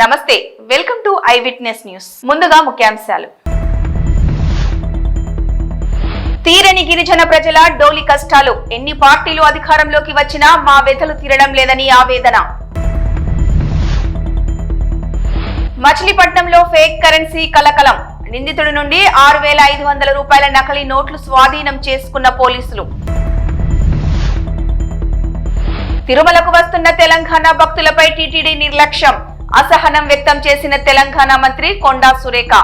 నమస్తే, welcome to I witness news. ముందుగా ముఖ్యాంశాలు. తీరని గిరిజన ప్రజల డోలి కష్టాలు. ఎన్ని పార్టీలు అధికారంలోకి వచ్చినా మా వెతలు తీరడం లేదని ఆవేదన. మచిలీపట్నంలో ఫేక్ కరెన్సీ కలకలం. నిందితుడి నుండి 6,500 రూపాయల నకిలీ నోట్లు స్వాధీనం చేసుకున్న పోలీసులు. తిరుమలకు వస్తున్న తెలంగాణ భక్తులపై టీటీడీ నిర్లక్ష్యం. అసహనం వ్యక్తం చేసిన తెలంగాణ మంత్రి కొండా సురేఖ.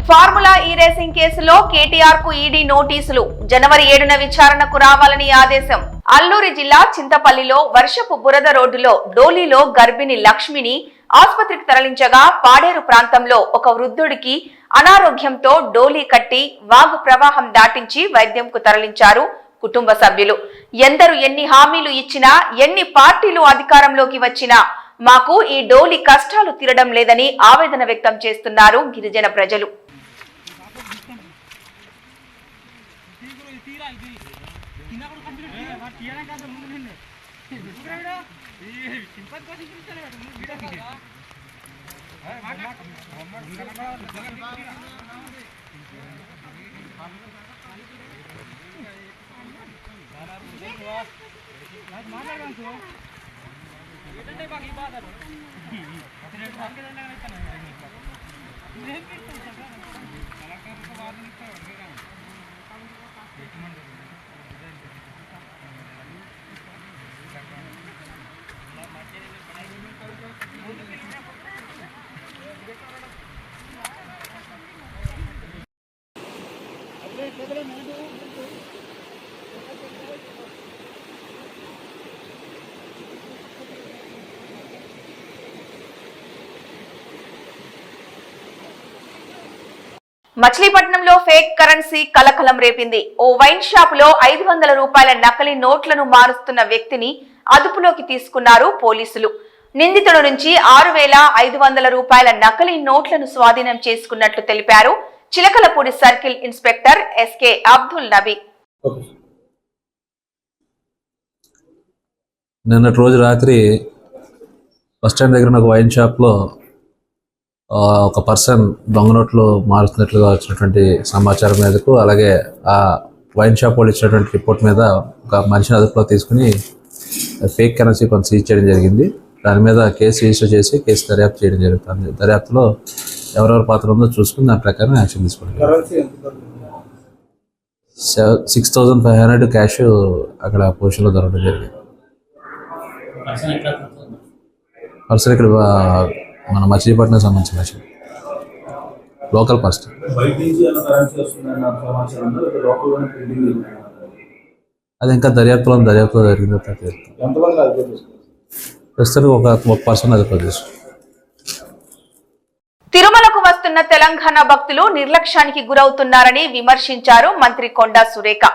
ఫార్ములా ఈ రేసింగ్ కేసులో కేటీఆర్ కు ఈడీ నోటీసులు. జనవరి 7న విచారణకు రావాలని ఆదేశం. అల్లూరి జిల్లా చింతపల్లిలో వర్షపు బురద రోడ్డులో డోలీలో గర్భిణి లక్ష్మిని ఆసుపత్రికి తరలించగా పాడేరు ప్రాంతంలో ఒక వృద్ధుడికి అనారోగ్యంతో డోలీ కట్టి వాగు ప్రవాహం దాటించి వైద్యంకు తరలించారు కుటుంబ సభ్యులు. ఎందరు ఎన్ని హామీలు ఇచ్చినా, ఎన్ని పార్టీలు అధికారంలోకి వచ్చినా మాకు ఈ డోలీ కష్టాలు తీరడం లేదని ఆవేదన వ్యక్తం చేస్తున్నారు గిరిజన ప్రజలు. మచిలీపట్నంలో ఫేక్ కరెన్సీ కలకలం రేపింది. ఓ వైన్ షాప్ లో 500 రూపాయల నకిలీ నోట్లను మారుస్తున్న వ్యక్తిని అదుపులోకి తీసుకున్నారు పోలీసులు. నిందితుడి నుంచి 6,500 రూపాయల నకిలీ నోట్లను స్వాధీనం చేసుకున్నట్లు తెలిపారు Chilakalapudi circle inspector S K Abdul Nabi. నిన్నటి రోజు రాత్రి బస్టాండ్ దగ్గర ఒక వైన్ షాప్లో ఒక పర్సన్ దొంగ నోట్లు మారుతున్నట్లుగా వచ్చినటువంటి సమాచారం మేరకు, అలాగే ఆ వైన్ షాప్ వాళ్ళు ఇచ్చినటువంటి రిపోర్ట్ మీద ఒక మనిషిని అదుపులో తీసుకుని ఫేక్ కరెన్సీ కొంత సీజ్ చేయడం జరిగింది. దాని మీద కేసు రిజిస్టర్ చేసి కేసు దర్యాప్తు చేయడం జరుగుతుంది. దర్యాప్తులో ఎవరెవరి పాత్ర ఉందో చూసుకుని దాని ప్రకారం యాక్షన్ తీసుకుంటాం. 6,500 క్యాష్ అక్కడ పొజిషన్లో దొరకడం జరిగింది. పర్సన్ ఇక్కడ మన మచిలీపట్నం సంబంధించిన లోకల్ పర్సన్. అది ఇంకా దర్యాప్తులో జరిగిందో ప్రస్తుతానికి ఒక పర్సన్ అది ప్రదేశం. తిరుమలకు వస్తున్న తెలంగాణ భక్తులు నిర్లక్ష్యానికి గురవుతున్నారని విమర్శించారు మంత్రి కొండా సురేఖ.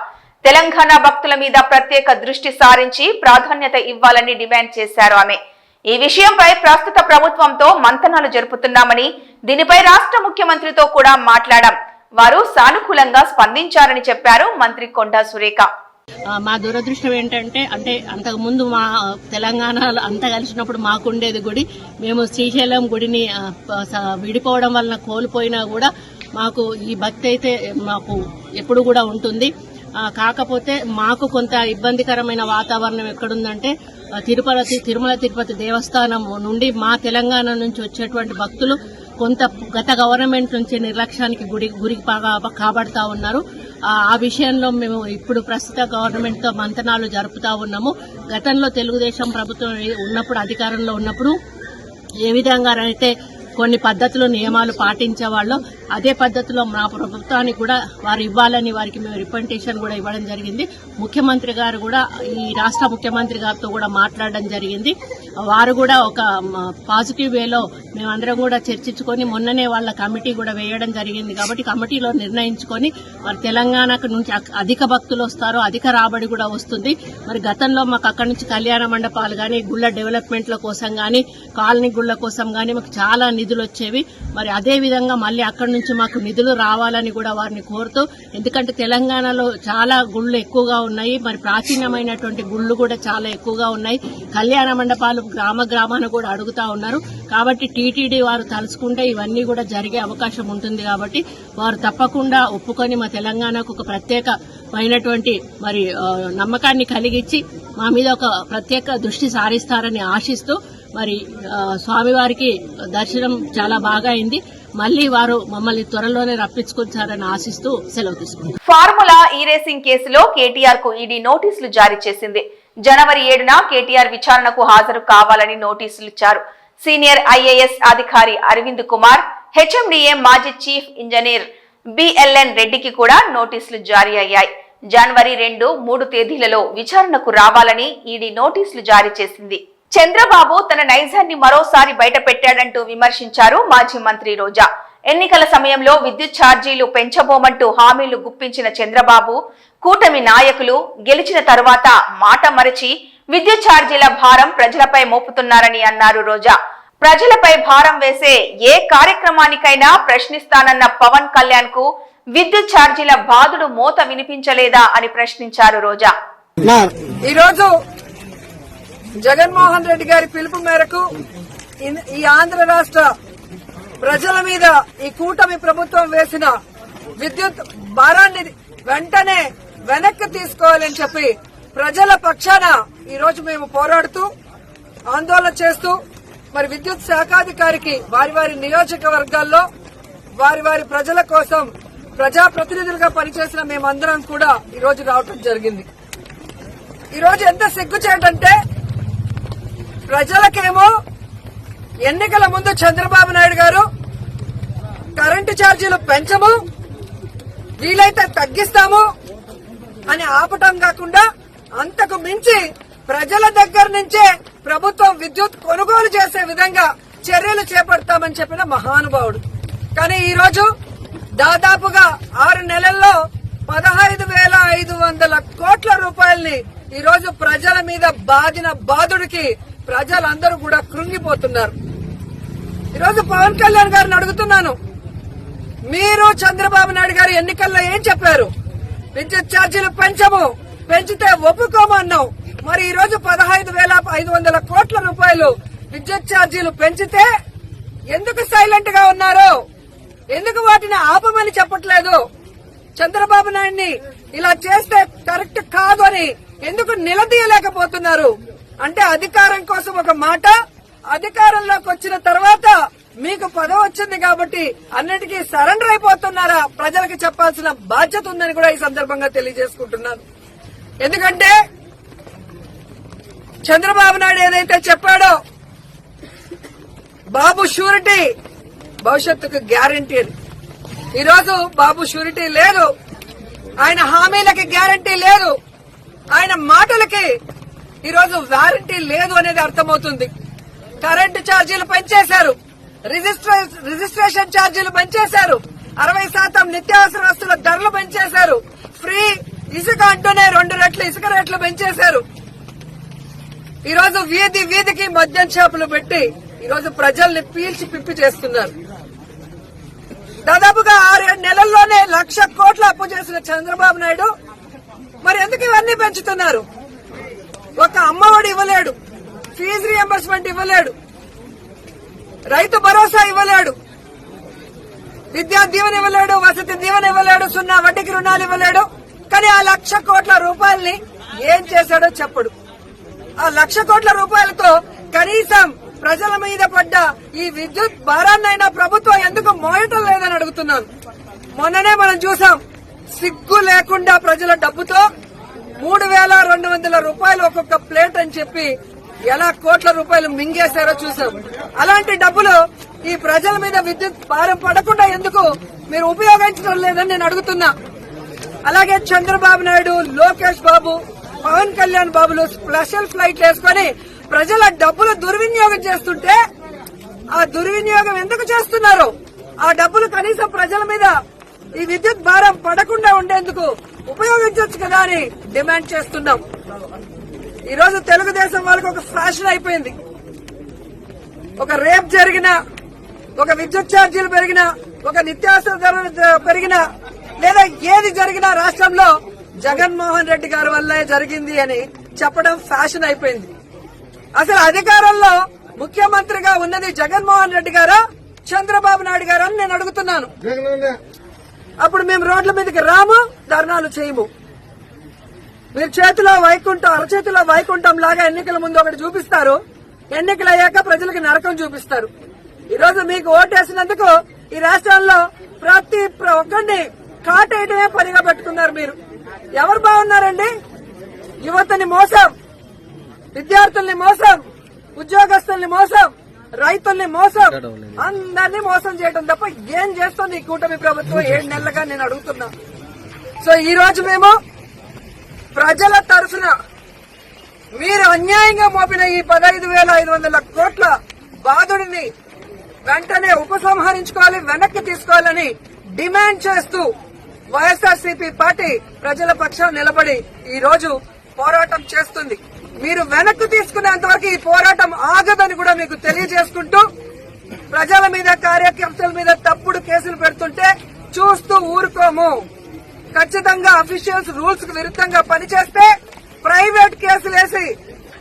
తెలంగాణ భక్తుల మీద ప్రత్యేక దృష్టి సారించి ప్రాధాన్యత ఇవ్వాలని డిమాండ్ చేశారు ఆమె. ఈ విషయంపై ప్రస్తుత ప్రభుత్వంతో మంతనాలు జరుపుతున్నామని, దీనిపై రాష్ట్ర ముఖ్యమంత్రితో కూడా మాట్లాడాం, వారు సానుకూలంగా స్పందించారని చెప్పారు మంత్రి కొండా సురేఖ. మా దురదృష్టం ఏంటంటే అంతకుముందు మా తెలంగాణలో అంతా కలిసినప్పుడు మాకుండేది గుడి. మేము శ్రీశైలం గుడిని విడిపోవడం వలన కోల్పోయినా కూడా మాకు ఈ భక్తి అయితే మాకు ఎప్పుడు కూడా ఉంటుంది. కాకపోతే మాకు కొంత ఇబ్బందికరమైన వాతావరణం ఎక్కడుందంటే తిరుమల తిరుపతి దేవస్థానం నుండి మా తెలంగాణ నుంచి వచ్చేటువంటి భక్తులు కొంత గత గవర్నమెంట్ నుంచి నిర్లక్ష్యానికి గురికి కాబడతా ఉన్నారు. ఆ విషయంలో మేము ఇప్పుడు ప్రస్తుత గవర్నమెంట్ తో మంతనాలు జరుపుతా ఉన్నాము. గతంలో తెలుగుదేశం ప్రభుత్వం ఉన్నప్పుడు, అధికారంలో ఉన్నప్పుడు ఏ విధంగా అయితే కొన్ని పద్ధతులు నియమాలు పాటించేవాళ్ళు, అదే పద్ధతిలో మా ప్రభుత్వానికి కూడా వారు ఇవ్వాలని వారికి మేము రిప్రజెంటేషన్ కూడా ఇవ్వడం జరిగింది. ముఖ్యమంత్రి గారు కూడా ఈ రాష్ట్ర ముఖ్యమంత్రి గారితో కూడా మాట్లాడడం జరిగింది. వారు కూడా ఒక పాజిటివ్ వేలో మేమందరం కూడా చర్చించుకొని మొన్ననే వాళ్ళ కమిటీ కూడా వేయడం జరిగింది. కాబట్టి కమిటీలో నిర్ణయించుకొని మరి తెలంగాణకు నుంచి అధిక భక్తులు వస్తారో అధిక రాబడి కూడా వస్తుంది. మరి గతంలో మాకు అక్కడి నుంచి కళ్యాణ మండపాలు కానీ, గుళ్ల డెవలప్మెంట్ల కోసం కానీ, కాలనీ గుళ్ల కోసం కానీ మాకు చాలా నిధులు వచ్చేవి. మరి అదే విధంగా మళ్ళీ అక్కడి నుంచి మాకు నిధులు రావాలని కూడా వారిని కోరుతూ, ఎందుకంటే తెలంగాణలో చాలా గుళ్ళు ఎక్కువగా ఉన్నాయి, మరి ప్రాచీనమైనటువంటి గుళ్ళు కూడా చాలా ఎక్కువగా ఉన్నాయి. కళ్యాణ మండపాలు గ్రామాన కూడా అడుగుతా ఉన్నారు. కాబట్టి టీటీడీ వారు తలుచుకుంటే ఇవన్నీ కూడా జరిగే అవకాశం ఉంటుంది. కాబట్టి వారు తప్పకుండా ఒప్పుకొని మా తెలంగాణకు ఒక ప్రత్యేకమైనటువంటి మరి నమ్మకాన్ని కలిగించి మా మీద ఒక ప్రత్యేక దృష్టి సారిస్తారని ఆశిస్తూ, మరి స్వామివారికి దర్శనం చాలా బాగా అయింది. మళ్లీ వారు మమ్మల్ని త్వరలోనే రప్పించుకొచ్చారని ఆశిస్తూ సెలవు తీసుకుంటారు. ఫార్ములా ఈ రేసింగ్ కేసులో కేటీఆర్ కు ఈడీ నోటీసులు జారీ చేసింది. జనవరి 7న కేటీఆర్ విచారణకు హాజరు కావాలని నోటీసులు ఇచ్చారు. సీనియర్ ఐఏఎస్ అధికారి అరవింద్ కుమార్, హెచ్ఎండిఏ మాజీ చీఫ్ ఇంజనీర్ బిఎల్ఎన్ రెడ్డికి కూడా నోటీసులు జారీ అయ్యాయి. జనవరి 2, 3 తేదీలలో విచారణకు రావాలని ఈడీ నోటీసులు జారీ చేసింది. చంద్రబాబు తన నైజాన్ని మరోసారి బయటపెట్టాడంటూ విమర్శించారు మాజీ మంత్రి రోజా. ఎన్నికల సమయంలో విద్యుత్ ఛార్జీలు పెంచబోమంటూ హామీలు గుప్పించిన చంద్రబాబు, కూటమి నాయకులు గెలిచిన తరువాత మాట మరచి విద్యుత్ ఛార్జీల భారం ప్రజలపై మోపుతున్నారని అన్నారు రోజా. ప్రజలపై భారం వేసే ఏ కార్యక్రమానికైనా ప్రశ్నిస్తానన్న పవన్ కళ్యాణ్ కు విద్యుత్ ఛార్జీల బాధుడు మోత వినిపించలేదా అని ప్రశ్నించారు రోజా. ఈరోజు జగన్మోహన్ రెడ్డి గారి పిలుపు మేరకు ఈ ఆంధ్ర రాష్ట్ర ప్రజల మీద ఈ కూటమి ప్రభుత్వం వేసిన విద్యుత్ భారాన్ని వెంటనే వెనక్కి తీసుకోవాలని చెప్పి ప్రజల పక్షాన ఈరోజు మేము పోరాడుతూ ఆందోళన చేస్తూ మరి విద్యుత్ శాఖాధికారికి వారి వారి నియోజకవర్గాల్లో వారి వారి ప్రజల కోసం ప్రజాప్రతినిధులుగా పనిచేసిన మేమందరం కూడా ఈరోజు రావటం జరిగింది. ఈరోజు ఎంత సిగ్గుచేటంటే ప్రజలకేమో ఎన్నికల ముందు చంద్రబాబు నాయుడు గారు కరెంటు ఛార్జీలు పెంచము, వీలైతే తగ్గిస్తాము అని ఆపటం కాకుండా అంతకు మించి ప్రజల దగ్గర నుంచే ప్రభుత్వం విద్యుత్ కొనుగోలు చేసే విధంగా చర్యలు చేపడతామని చెప్పిన మహానుభావుడు. కానీ ఈరోజు దాదాపుగా 6 నెలల్లో 15,500 కోట్ల రూపాయల్ని ఈరోజు ప్రజల మీద బాధిన బాధుడికి ప్రజలందరూ కూడా కృంగిపోతున్నారు. ఈరోజు పవన్ కళ్యాణ్ గారిని అడుగుతున్నాను, మీరు చంద్రబాబు నాయుడు గారు ఎన్నికల్లో ఏం చెప్పారు? విద్యుత్ ఛార్జీలు పెంచము, పెంచితే ఒప్పుకోమన్నాం. మరి ఈ రోజు 15,500 కోట్ల రూపాయలు విద్యుత్ ఛార్జీలు పెంచితే ఎందుకు సైలెంట్ గా ఉన్నారు? ఎందుకు వాటిని ఆపమని చెప్పట్లేదు? చంద్రబాబు నాయుడిని ఇలా చేస్తే కరెక్ట్ కాదు అని ఎందుకు నిలదీయలేకపోతున్నారు? అంటే అధికారం కోసం ఒక మాట, అధికారంలోకి వచ్చిన తర్వాత మీకు పదవి వచ్చింది కాబట్టి అన్నిటికీ సరెండర్ అయిపోతున్నారా? ప్రజలకు చెప్పాల్సిన బాధ్యత ఉందని కూడా ఈ సందర్భంగా తెలియజేసుకుంటున్నాను. ఎందుకంటే చంద్రబాబు నాయుడు ఏదైతే చెప్పాడో బాబు షూరిటీ భవిష్యత్తుకు గ్యారంటీ అని, ఈరోజు బాబు షూరిటీ లేదు, ఆయన హామీలకి గ్యారంటీ లేదు, ఆయన మాటలకి ఈరోజు వారంటీ లేదు అనేది అర్థమవుతుంది. కరెంటు ఛార్జీలు పెంచేశారు, రిజిస్ట్రేషన్ ఛార్జీలు పెంచేశారు, 60% నిత్యావసర వస్తువుల ధరలు పెంచేశారు, ఫ్రీ ఇసుక అంటూనే 2 రెట్లు ఇసుక రేట్లు పెంచేశారు. ఈరోజు వీధి వీధికి మద్యం షాపులు పెట్టి ఈరోజు ప్రజల్ని పీల్చి పిప్పి చేస్తున్నారు. దాదాపుగా 6 నెలల్లోనే 1,00,000 కోట్ల అప్పు చేసిన చంద్రబాబు నాయుడు మరి ఎందుకు ఇవన్నీ పెంచుతున్నారు? ఒక అమ్మఒడి ఇవ్వలేడు, ఫీజు రియంబర్స్మెంట్ ఇవ్వలేడు, రైతు భరోసా ఇవ్వలేడు, విద్యా దీవెన ఇవ్వలేడు, వసతి దీవెన ఇవ్వలేడు, 0 వడ్డీకి రుణాలు ఇవ్వలేడు. కానీ ఆ 1,00,000 కోట్ల రూపాయల్ని ఏం చేశాడో చెప్పడు. ఆ 1,00,000 కోట్ల రూపాయలతో కనీసం ప్రజల మీద పడ్డ ఈ విద్యుత్ భారాన్నైనా ప్రభుత్వం ఎందుకు మోయటం లేదని అడుగుతున్నాను. మొన్ననే మనం చూసాం, సిగ్గు లేకుండా ప్రజల డబ్బుతో 3,200 రూపాయలు ఒక్కొక్క ప్లేట్ అని చెప్పి ఎలా కోట్ల రూపాయలు మింగేశారో చూసాం. అలాంటి డబ్బులు ఈ ప్రజల మీద విద్యుత్ భారం పడకుండా ఎందుకు మీరు ఉపయోగించడం లేదని నేను అడుగుతున్నా. అలాగే చంద్రబాబు నాయుడు, లోకేష్ బాబు, పవన్ కళ్యాణ్ బాబులు స్పెషల్ ఫ్లైట్లు వేసుకుని ప్రజల డబ్బులు దుర్వినియోగం చేస్తుంటే ఆ దుర్వినియోగం ఎందుకు చేస్తున్నారు? ఆ డబ్బులు కనీసం ప్రజల మీద ఈ విద్యుత్ భారం పడకుండా ఉండేందుకు ఉపయోగించవచ్చు కదా అని డిమాండ్ చేస్తున్నాం. ఈరోజు తెలుగుదేశం వాళ్ళకి ఒక ఫ్యాషన్ అయిపోయింది. ఒక రేప్ జరిగినా, ఒక విద్యుత్ ఛార్జీలు పెరిగినా, ఒక నిత్యావసర ధరలు పెరిగినా, లేదా ఏది జరిగినా రాష్ట్రంలో జగన్మోహన్ రెడ్డి గారి వల్లే జరిగింది అని చెప్పడం ఫ్యాషన్ అయిపోయింది. అసలు అధికారంలో ముఖ్యమంత్రిగా ఉన్నది జగన్మోహన్ రెడ్డి గారా, చంద్రబాబు నాయుడు గారా అని నేను అడుగుతున్నాను. అప్పుడు మేము రోడ్ల మీదకి రాము, ధర్నాలు చేయము. మీరు చేతిలో వైకుంఠం, అరచేతిలో వైకుంఠం లాగా ఎన్నికల ముందు ఒకటి చూపిస్తారు, ఎన్నికలు అయ్యాక ప్రజలకు నరకం చూపిస్తారు. ఈ రోజు మీకు ఓటేసినందుకు ఈ రాష్ట్రంలో ప్రతి ఒక్కరిని కాటేయడమే పనిగా పెట్టుకున్నారు. మీరు ఎవరు బాగున్నారండి? యువతని మోసం, విద్యార్థుల్ని మోసం, ఉద్యోగస్తుల్ని మోసం, రైతుల్ని మోసం, అందరినీ మోసం చేయడం తప్ప ఏం చేస్తుంది ఈ కూటమి ప్రభుత్వం 7 నెలలుగా నేను అడుగుతున్నా. సో ఈ రోజు మేము ప్రజల తరఫున మీరు అన్యాయంగా మోపిన ఈ 15,500 కోట్ల బాధుడిని వెంటనే ఉపసంహరించుకోవాలి, వెనక్కి తీసుకోవాలని డిమాండ్ చేస్తూ వైఎస్ఆర్సీపీ పార్టీ ప్రజల పక్షాన నిలబడి ఈ రోజు పోరాటం చేస్తుంది. మీరు వెనక్కి తీసుకునేంత వరకు ఈ పోరాటం ఆగదని కూడా మీకు తెలియజేసుకుంటూ, ప్రజల మీద, కార్యకర్తల మీద తప్పుడు కేసులు పెడుతుంటే చూస్తూ ఊరుకోము. ఖచ్చితంగా అఫీషియల్స్ రూల్స్ కు విరుద్ధంగా పనిచేస్తే ప్రైవేట్ కేసులు వేసి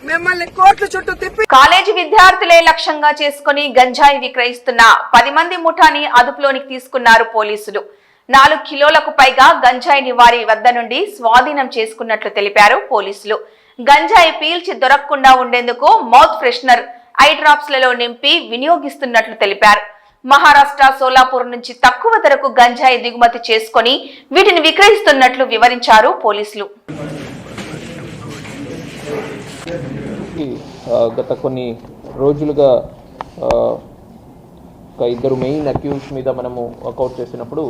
మిమ్మల్ని కోర్టు చుట్టూ తిప్పి. కాలేజీ విద్యార్థులే లక్ష్యంగా చేసుకుని గంజాయి విక్రయిస్తున్న 10 మంది ముఠాని అదుపులోనికి తీసుకున్నారు పోలీసులు. 4 కిలోలకు పైగా గంజాయిని వారి వద్ద నుండి స్వాధీనం చేసుకున్నట్లు తెలిపారు పోలీసులు. గంజాయి పీల్చి దొరకకుండా ఉండేందుకు మౌత్ ఫ్రెషనర్ ఐ డ్రాప్స్ లలో నింపి వినియోగిస్తున్నట్లు తెలిపారు. మహారాష్ట్ర సోలాపూర్ నుంచి తక్కువ ధరకు గంజాయి దిగుమతి చేసుకుని వీటిని విక్రయిస్తున్నట్లు వివరించారు పోలీసులు. గత కొన్ని రోజులుగా ఒక 2 మెయిన్ అక్యూజ్ మీద మనము వర్కౌట్ చేసినప్పుడు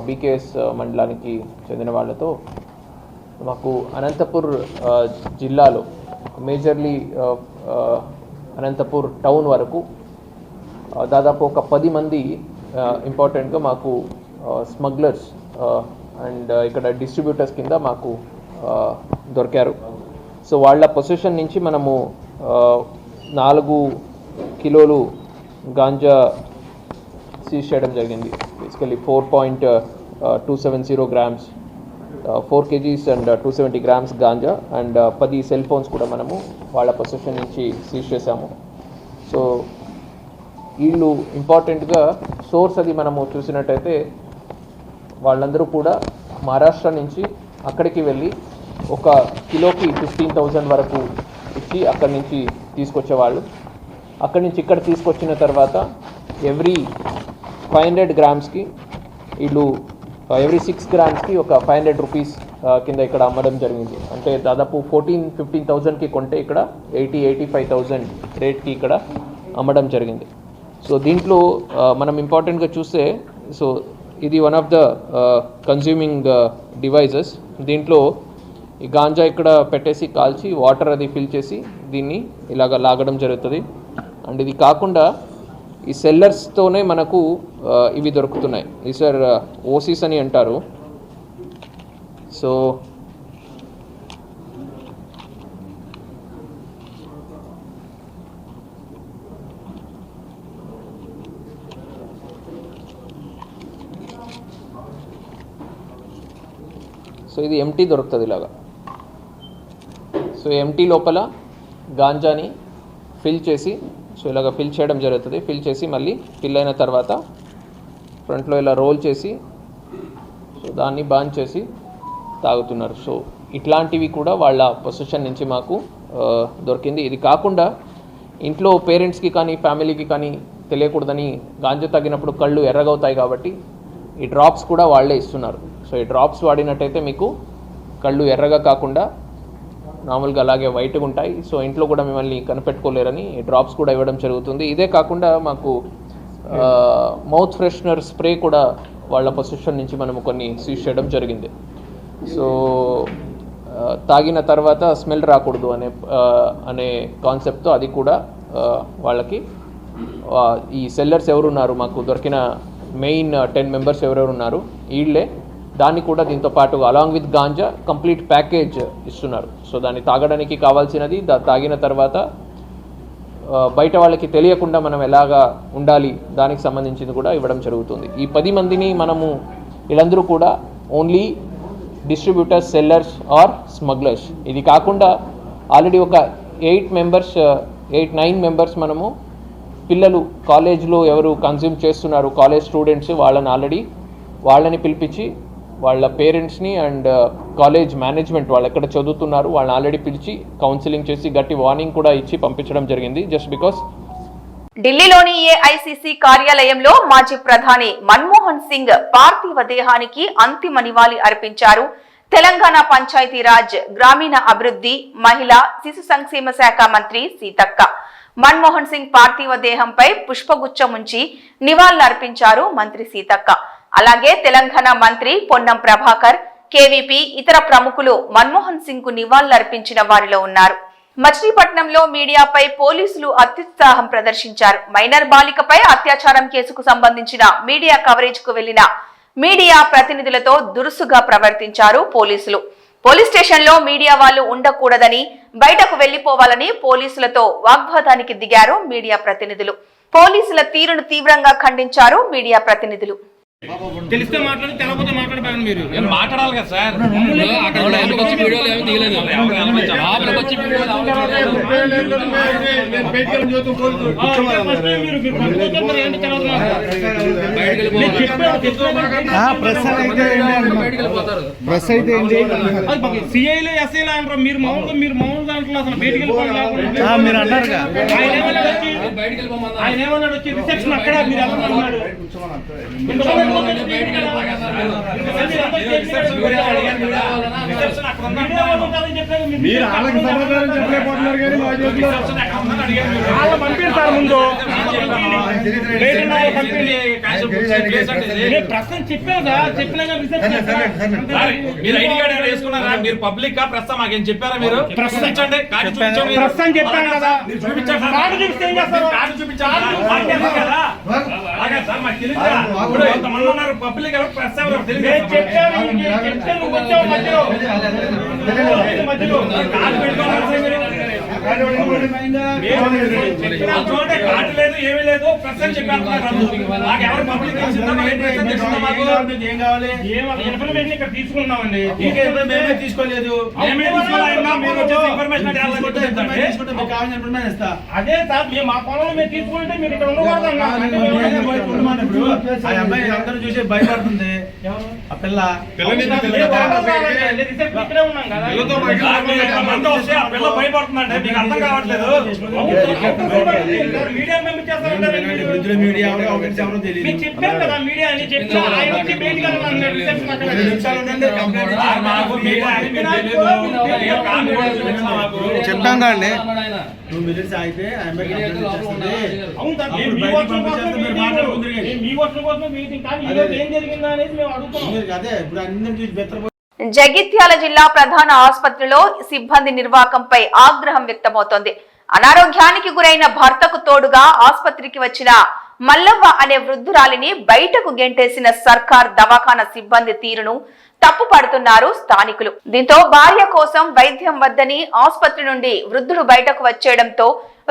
బీకేఎస్ మండలానికి చెందిన వాళ్ళతో మాకు అనంతపూర్ జిల్లాలో మేజర్లీ అనంతపూర్ టౌన్ వరకు దాదాపు ఒక 10 మంది ఇంపార్టెంట్గా మాకు స్మగ్లర్స్ అండ్ ఇక్కడ డిస్ట్రిబ్యూటర్స్ కింద మాకు దొరికారు. సో వాళ్ళ పొజిషన్ నుంచి మనము 4 కిలోలు గాంజా సీజ్ చేయడం జరిగింది. Basically 4.270 grams, 4 kgs and 270 grams ganja and 10 cell phones కూడా మనము వాళ్ళ పొజిషన్ నుంచి సీజ్ చేశాము. సో వీళ్ళు ఇంపార్టెంట్గా సోర్స్ అది మనము చూసినట్టయితే వాళ్ళందరూ కూడా మహారాష్ట్ర నుంచి అక్కడికి వెళ్ళి 1 కిలోకి 15,000 వరకు ఇచ్చి అక్కడి నుంచి తీసుకొచ్చేవాళ్ళు. అక్కడి నుంచి ఇక్కడ తీసుకొచ్చిన తర్వాత ఎవ్రీ 500 గ్రామ్స్కి వీళ్ళు ఎవ్రీ 6 గ్రామ్స్కి ఒక 500 రూపీస్ కింద ఇక్కడ అమ్మడం జరిగింది. అంటే దాదాపు 14-15,000కి కొంటే ఇక్కడ 80-85,000 రేట్కి ఇక్కడ అమ్మడం జరిగింది. సో దీంట్లో మనం ఇంపార్టెంట్గా చూస్తే, సో ఇది one of the consuming devices. దీంట్లో ఈ గాంజా ఇక్కడ పెట్టేసి కాల్చి వాటర్ అది ఫిల్ చేసి దీన్ని ఇలాగ లాగడం జరుగుతుంది. అండ్ ఇది కాకుండా ఈ సెల్లర్స్తోనే మనకు ఇవి దొరుకుతున్నాయి. ఈ సార్ ఓసీస్ అని అంటారు. సో ఇది ఎంటీ దొరుకుతుంది ఇలాగా. సో ఎంటీ లోపల గాంజాని ఫిల్ చేసి, సో ఇలాగ ఫిల్ చేయడం జరుగుతుంది. ఫిల్ చేసి మళ్ళీ ఫిల్ అయిన తర్వాత ఫ్రంట్లో ఇలా రోల్ చేసి, సో దాన్ని బాన్ చేసి తాగుతున్నారు. సో ఇట్లాంటివి కూడా వాళ్ళ పొజిషన్ నుంచి మాకు దొరికింది. ఇది కాకుండా ఇంట్లో పేరెంట్స్కి కానీ ఫ్యామిలీకి కానీ తెలియకూడదని గాంజా తాగినప్పుడు కళ్ళు ఎర్రగవుతాయి కాబట్టి ఈ డ్రాప్స్ కూడా వాళ్ళే ఇస్తున్నారు. సో ఈ డ్రాప్స్ వాడినట్టయితే మీకు కళ్ళు ఎర్రగా కాకుండా నార్మల్గా అలాగే వైట్గా ఉంటాయి. సో ఇంట్లో కూడా మిమ్మల్ని కనిపెట్టుకోలేరని ఈ డ్రాప్స్ కూడా ఇవ్వడం జరుగుతుంది. ఇదే కాకుండా మాకు మౌత్ ఫ్రెషనర్ స్ప్రే కూడా వాళ్ళ పొజిషన్ నుంచి మనము కొన్ని సీజ్ చేయడం జరిగింది. సో తాగిన తర్వాత స్మెల్ రాకూడదు అనే కాన్సెప్ట్తో అది కూడా వాళ్ళకి ఈ సెల్లర్స్ ఎవరున్నారు, మాకు దొరికిన మెయిన్ 10 మెంబర్స్ ఎవరెవరు ఉన్నారు వీళ్ళే దాన్ని కూడా దీంతో పాటు along with ganja complete package ఇస్తున్నారు. సో దాన్ని తాగడానికి కావాల్సినది, తాగిన తర్వాత బయట వాళ్ళకి తెలియకుండా మనం ఎలాగా ఉండాలి దానికి సంబంధించింది కూడా ఇవ్వడం జరుగుతుంది. ఈ 10 మందిని మనము వీళ్ళందరూ కూడా only distributors, sellers or smugglers. ఇది కాకుండా ఆల్రెడీ ఒక 8-9 మెంబర్స్ మనము పిల్లలు కాలేజ్లో ఎవరు కన్జ్యూమ్ చేస్తున్నారు, కాలేజ్ స్టూడెంట్స్, వాళ్ళని పిలిపించి వాళ్ళ పేరెంట్స్ని అండ్ కాలేజ్ మేనేజ్మెంట్ వాళ్ళు ఎక్కడ చదువుతున్నారు వాళ్ళని ఆల్రెడీ పిలిచి కౌన్సిలింగ్ చేసి గట్టి వార్నింగ్ కూడా ఇచ్చి పంపించడం జరిగింది. జస్ట్ బికాస్ ఢిల్లీలోని ఏఐసిసి కార్యాలయంలో మాజీ ప్రధాని మన్మోహన్ సింగ్ పార్థివ దేహానికి అంతిమ నివాళి అర్పించారు తెలంగాణ పంచాయతీరాజ్, గ్రామీణ అభివృద్ధి, మహిళా శిశు సంక్షేమ శాఖ మంత్రి సీతక్క. మన్మోహన్ సింగ్ పార్థివ దేహంపై పుష్పగుచ్చం ఉంచి నివాళులర్పించారు మంత్రి సీతక్క. అలాగే తెలంగాణ మంత్రి పొన్నం ప్రభాకర్, కేవీపీ, ఇతర ప్రముఖులు మన్మోహన్ సింగ్ కు నివాళులర్పించిన వారిలో ఉన్నారు. మచిలీపట్నంలో మీడియాపై పోలీసులు అత్యుత్సాహం ప్రదర్శించారు. మైనర్ బాలికపై అత్యాచారం కేసుకు సంబంధించిన మీడియా కవరేజ్ కు వెళ్లిన మీడియా ప్రతినిధులతో దురుసుగా ప్రవర్తించారు పోలీసులు. పోలీస్ స్టేషన్ లో మీడియా వాళ్ళు ఉండకూడదని, బయటకు వెళ్లిపోవాలని పోలీసులతో వాగ్వాదానికి దిగారు మీడియా ప్రతినిధులు. పోలీసుల తీరును తీవ్రంగా ఖండించారు మీడియా ప్రతినిధులు. తెలిస్తే మాట్లాడి తెలకపోతే మాట్లాడబాగండి. మీరు మాట్లాడాలి కదా సార్. సిఐలు ఎస్ఐలు అంటారు, మీరు మామూలు దాంట్లో అసలు బయటికి వెళ్ళిపోవాలి. ఆయన ఏమన్నాడు వచ్చి రిసెప్షన్ అక్కడ మీరు వెళ్ళమన్నాడు. మీరు వాళ్ళకి సమాధానం చెప్పలేకపోతున్నారు కానీ పంపిస్తారు ముందు ప్రశ్న చెప్పాను సార్. చెప్పినా మీరు ఐడి కార్డు వేసుకున్నారా? మీరు పబ్లిక్ గా ప్రస్తుతం మాకేం చెప్పారా? మీరు ప్రశ్నించండి. ప్రశ్న చెప్పాను కదా, చూపించారు. కార్డు చూపిస్తే ఏం చేస్తారు? కార్డు చూపించారు కదా. అలాగే సార్ మాకు తెలియదు. కొంతమంది ఉన్నారు పబ్లిక్ ఎవరు ప్రెస్ ఎవరు తెలియదు. కార్డు పెట్టుకోవాలి. కార్డు లేదు, ఏమీ లేదు. ప్రెస్ అని చెప్పారు. నాకు ఎవరు పబ్లిక్ ఏం కావాలి? ఇన్ఫర్మేషన్ ఇక్కడ తీసుకున్నామండి. మేమే తీసుకోలేదు. అదే సార్, మేము మా పొలంలో మేము తీసుకుంటే మీరు ఇక్కడ అమ్మాయి అందరూ చూసి భయపడుతుంది. ఆ పిల్ల ఇక్కడే ఉన్నాం కదా. పిల్ల భయపడుతుందంటే మీకు అర్థం కావట్లేదు. మీడియా పంపించేస్తారంటే మీడియా ఎవరో తెలియదు. మీకు చెప్పాను కదా మీడియా అని చెప్పిన ఆయన వచ్చి బయటికి చెప్పాం కానీ 2 minutes అయితే అవును సార్, మీ వర్షం కోసం మీటింగ్ కానీ ఈరోజు ఏం జరిగిందా అనేది మేము అడుగుతాం. అదే ఇప్పుడు అందరం చూసి బెత్తర. జగిత్యాల జిల్లా ప్రధాన ఆసుపత్రిలో సిబ్బంది నిర్వాకంపై ఆగ్రహం వ్యక్తమవుతోంది. అనారోగ్యానికి గురైన భర్తకు తోడుగా ఆసుపత్రికి వచ్చిన మల్లవ్వ అనే వృద్ధురాలిని బయటకు గెంటేసిన సర్కార్ దవాఖాన సిబ్బంది తీరును తప్పుపడుతున్నారు స్థానికులు. దీంతో భార్య కోసం వైద్యం వద్దని ఆసుపత్రి నుండి వృద్ధుడు బయటకు వచ్చేయడంతో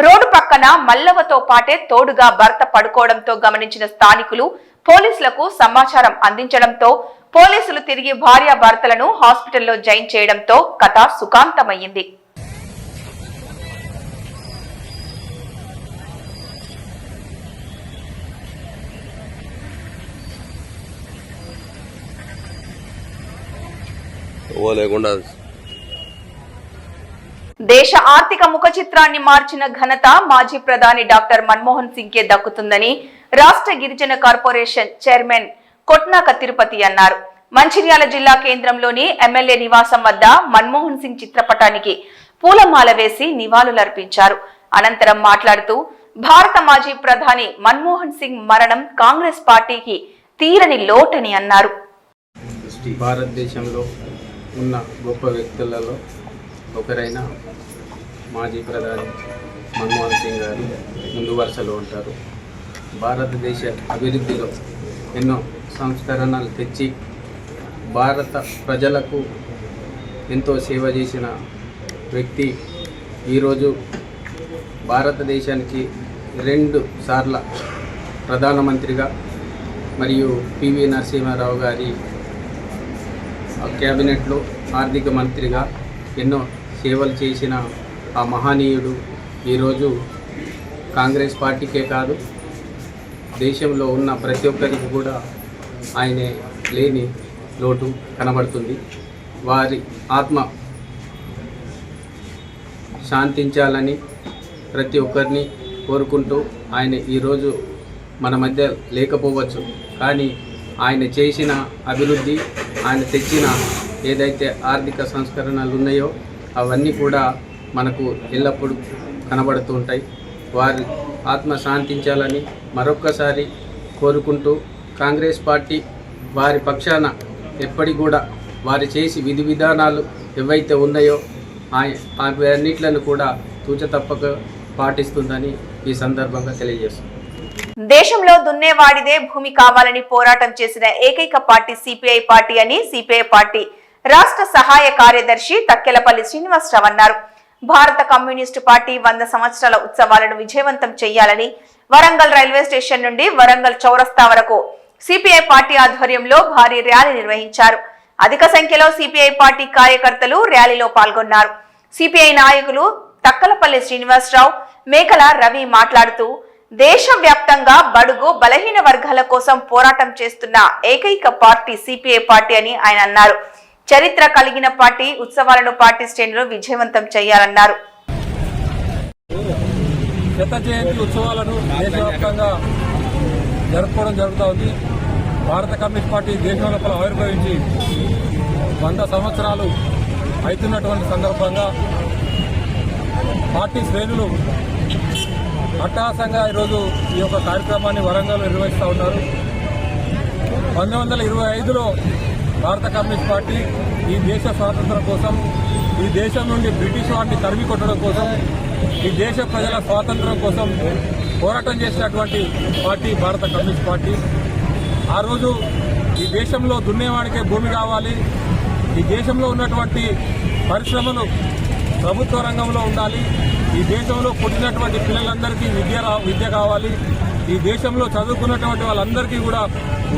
రోడ్డు పక్కన మల్లవ్వతో పాటే తోడుగా భర్త పడుకోవడంతో గమనించిన స్థానికులు పోలీసులకు సమాచారం అందించడంతో పోలీసులు తిరిగి భార్యాభర్తలను హాస్పిటల్లో జాయిన్ చేయడంతో కథ సుఖాంతమయ్యింది. దేశ ఆర్థిక ముఖ చిత్రాన్ని మార్చిన ఘనత మాజీ ప్రధాని డాక్టర్ మన్మోహన్ సింగ్ కే దక్కుతుందని రాష్ట్ర గిరిజన కార్పొరేషన్ చైర్మన్ కొట్నాక తిరుపతి అన్నారు. మంచిర్యాల జిల్లా కేంద్రంలోని ఎమ్మెల్యే నివాసం వద్ద మన్మోహన్ సింగ్ చిత్రపటానికి పూలమాల వేసి నివాళులర్పించారు. అనంతరం మాట్లాడుతూ భారత మాజీ ప్రధాని మన్మోహన్ సింగ్ మరణం కాంగ్రెస్ పార్టీకి తీరని లోటని అన్నారు. భారతదేశంలో ఉన్న గొప్ప వ్యక్తులలో ఒకరైన మాజీ ప్రధాని మన్మోహన్ సింగ్ గారు ముందు వరుసలో ఉంటారు. భారతదేశ అభివృద్ధిలో ఎన్నో సంస్కరణలు తెచ్చి భారత ప్రజలకు ఎంతో సేవ చేసిన వ్యక్తి ఈరోజు భారతదేశానికి 2 సార్ల ప్రధానమంత్రిగా మరియు పివి నరసింహారావు గారి క్యాబినెట్లో ఆర్థిక మంత్రిగా ఎన్నో సేవలు చేసిన ఆ మహనీయుడు ఈరోజు కాంగ్రెస్ పార్టీకే కాదు దేశంలో ఉన్న ప్రతి ఒక్కరికి కూడా ఆయనే లేని లోటు కనబడుతుంది. వారి ఆత్మ శాంతించాలని ప్రతి ఒక్కరిని కోరుకుంటూ ఆయన ఈరోజు మన మధ్య లేకపోవచ్చు, కానీ ఆయన చేసిన అభివృద్ధి, ఆయన తెచ్చిన ఏదైతే ఆర్థిక సంస్కరణలు ఉన్నాయో అవన్నీ కూడా మనకు ఎల్లప్పుడూ కనబడుతూ ఉంటాయి. వారి ఆత్మ శాంతించాలని మరొక్కసారి కోరుకుంటూ కాంగ్రెస్ పార్టీ వారి పక్షాన ఎప్పటి కూడా వారు చేసి విధి విధానాలు ఏవైతే ఉన్నాయో అవన్నిట్లను కూడా తూచతప్పక పాటిస్తుందని ఈ సందర్భంగా తెలియజేస్తుంది. దేశంలో దున్నేవాడిదే భూమి కావాలని పోరాటం చేసిన ఏకైక పార్టీ సిపిఐ పార్టీ అని సిపిఐ పార్టీ రాష్ట్ర సహాయ కార్యదర్శి తక్కెలపల్లి శ్రీనివాసరావు అన్నారు. భారత కమ్యూనిస్టు పార్టీ 100 సంవత్సరాల ఉత్సవాలను విజయవంతం చేయాలని వరంగల్ రైల్వే స్టేషన్ నుండి వరంగల్ చౌరస్తా వరకు సిపిఐ పార్టీ ఆధ్వర్యంలో భారీ ర్యాలీ నిర్వహించారు. అధిక సంఖ్యలో సిపిఐ పార్టీ కార్యకర్తలు ర్యాలీలో పాల్గొన్నారు. సిపిఐ నాయకులు తక్కలపల్లి శ్రీనివాసరావు, మేకల రవి మాట్లాడుతూ దేశవ్యాప్తంగా బడుగు బలహీన వర్గాల కోసం పోరాటం చేస్తున్న ఏకైక పార్టీ సిపిఐ పార్టీ అని ఆయన అన్నారు. చరిత్ర కలిగిన పార్టీ ఉత్సవాలను పార్టీ శ్రేణులు విజయవంతం చేయాలన్నారు. శత జయంతి ఉత్సవాలను దేశవ్యాప్తంగా జరుపుకోవడం జరుగుతోంది. భారత కమ్యూనిస్ట్ పార్టీ దేశం లోపల ఆవిర్భవించి 100 సంవత్సరాలు అవుతున్నటువంటి సందర్భంగా పార్టీ శ్రేణులు అట్టహాసంగా ఈరోజు ఈ యొక్క కార్యక్రమాన్ని వరంగల్ నిర్వహిస్తూ ఉన్నారు. 1925లో భారత కమ్యూనిస్ట్ పార్టీ ఈ దేశ స్వాతంత్రం కోసం, ఈ దేశం నుండి బ్రిటిష్ వారిని తరిమి కొట్టడం కోసం, ఈ దేశ ప్రజల స్వాతంత్రం కోసం పోరాటం చేసినటువంటి పార్టీ భారత కమ్యూనిస్ట్ పార్టీ. ఆ రోజు ఈ దేశంలో దున్నేవాడికే భూమి కావాలి, ఈ దేశంలో ఉన్నటువంటి పరిశ్రమలు ప్రభుత్వ రంగంలో ఉండాలి, ఈ దేశంలో పుట్టినటువంటి పిల్లలందరికీ విద్య కావాలి, ఈ దేశంలో చదువుకున్నటువంటి వాళ్ళందరికీ కూడా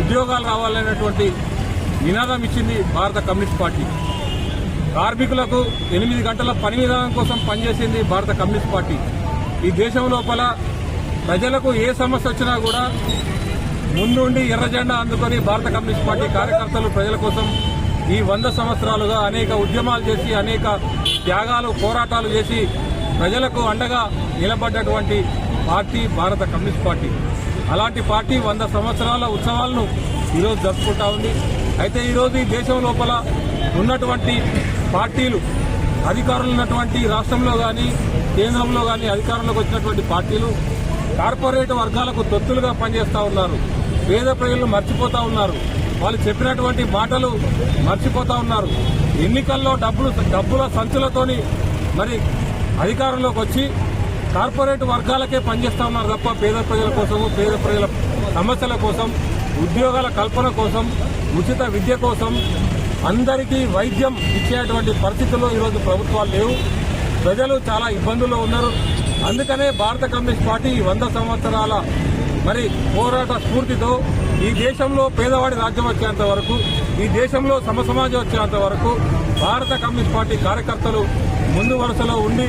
ఉద్యోగాలు రావాలనేటువంటి నినాదం ఇచ్చింది భారత కమ్యూనిస్ట్ పార్టీ. కార్మికులకు 8 గంటల పని విధానం కోసం పనిచేసింది భారత కమ్యూనిస్ట్ పార్టీ. ఈ దేశం లోపల ప్రజలకు ఏ సమస్య వచ్చినా కూడా ముందుండి ఎర్ర జెండా అందుకొని భారత కమ్యూనిస్ట్ పార్టీ కార్యకర్తలు ప్రజల కోసం ఈ 100 సంవత్సరాలుగా అనేక ఉద్యమాలు చేసి, అనేక త్యాగాలు, పోరాటాలు చేసి ప్రజలకు అండగా నిలబడ్డటువంటి పార్టీ భారత కమ్యూనిస్ట్ పార్టీ. అలాంటి పార్టీ 100 సంవత్సరాల ఉత్సవాలను ఈరోజు జరుపుకుంటా ఉంది. అయితే ఈరోజు ఈ దేశం లోపల ఉన్నటువంటి పార్టీలు, అధికారులు ఉన్నటువంటి రాష్ట్రంలో కానీ కేంద్రంలో కానీ అధికారంలోకి వచ్చినటువంటి పార్టీలు కార్పొరేట్ వర్గాలకు తొత్తులుగా పనిచేస్తూ ఉన్నారు. పేద ప్రజలను మర్చిపోతూ ఉన్నారు. వాళ్ళు చెప్పినటువంటి మాటలు మర్చిపోతూ ఉన్నారు. ఎన్నికల్లో డబ్బుల సంచులతోని మరి అధికారంలోకి వచ్చి కార్పొరేట్ వర్గాలకే పనిచేస్తూ ఉన్నారు తప్ప పేద ప్రజల కోసము, పేద ప్రజల సమస్యల కోసం, ఉద్యోగాల కల్పన కోసం, ఉచిత విద్య కోసం, అందరికీ వైద్యం ఇచ్చేటువంటి పరిస్థితుల్లో ఈరోజు ప్రభుత్వాలు లేవు. ప్రజలు చాలా ఇబ్బందుల్లో ఉన్నారు. అందుకనే భారత కమ్యూనిస్ట్ పార్టీ 100 సంవత్సరాల మరి పోరాట స్ఫూర్తితో ఈ దేశంలో పేదవాడి రాజ్యం వచ్చేంత వరకు, ఈ దేశంలో సమసమాజం వచ్చేంత వరకు భారత కమ్యూనిస్ట్ పార్టీ కార్యకర్తలు ముందు వరుసలో ఉండి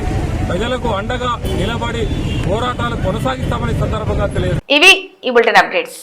ప్రజలకు అండగా నిలబడి పోరాటాలు కొనసాగిస్తామని సందర్భంగా తెలియదు. ఇవి ఈ బులెటిన్ అప్డేట్స్.